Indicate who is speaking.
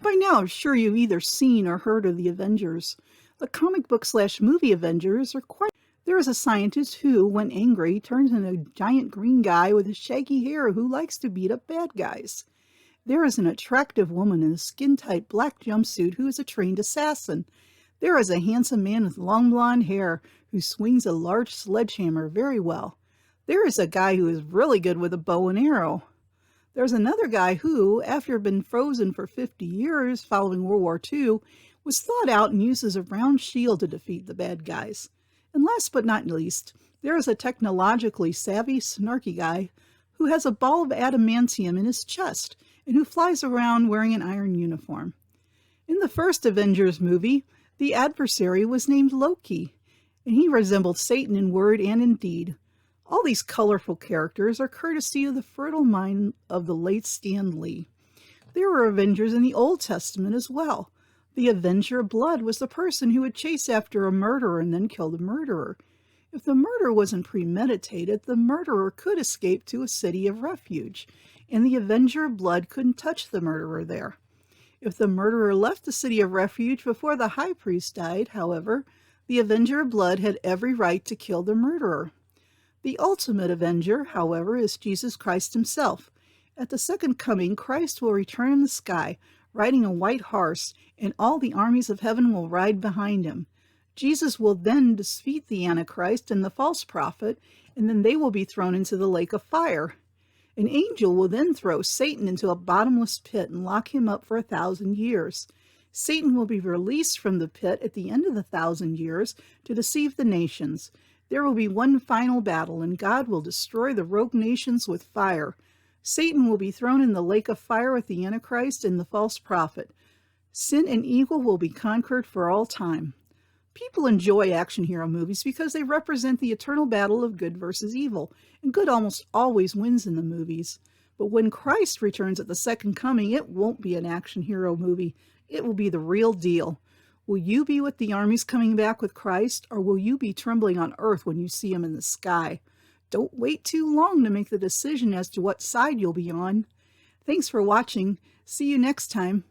Speaker 1: By now, I'm sure you've either seen or heard of the Avengers. The comic book slash movie Avengers are quite. There is a scientist who, when angry, turns into a giant green guy with shaggy hair who likes to beat up bad guys. There is an attractive woman in a skin-tight black jumpsuit who is a trained assassin. There is a handsome man with long blonde hair who swings a large sledgehammer very well. There is a guy who is really good with a bow and arrow. There's another guy who, after being frozen for 50 years following World War II, was thawed out and uses a round shield to defeat the bad guys. And last but not least, there is a technologically savvy, snarky guy who has a ball of adamantium in his chest and who flies around wearing an iron uniform. In the first Avengers movie, the adversary was named Loki, and he resembled Satan in word and in deed. All these colorful characters are courtesy of the fertile mind of the late Stan Lee. There were Avengers in the Old Testament as well. The Avenger of Blood was the person who would chase after a murderer and then kill the murderer. If the murder wasn't premeditated, the murderer could escape to a city of refuge, and the Avenger of Blood couldn't touch the murderer there. If the murderer left the city of refuge before the high priest died, however, the Avenger of Blood had every right to kill the murderer. The ultimate Avenger, however, is Jesus Christ himself. At the second coming, Christ will return in the sky, riding a white horse, and all the armies of heaven will ride behind him. Jesus will then defeat the Antichrist and the false prophet, and then they will be thrown into the lake of fire. An angel will then throw Satan into a bottomless pit and lock him up for 1,000 years. Satan will be released from the pit at the end of the 1,000 years to deceive the nations. There will be one final battle, and God will destroy the rogue nations with fire. Satan will be thrown in the lake of fire with the Antichrist and the false prophet. Sin and evil will be conquered for all time. People enjoy action hero movies because they represent the eternal battle of good versus evil, and good almost always wins in the movies. But when Christ returns at the second coming, it won't be an action hero movie. It will be the real deal. Will you be with the armies coming back with Christ, or will you be trembling on earth when you see him in the sky? Don't wait too long to make the decision as to what side you'll be on. Thanks for watching. See you next time.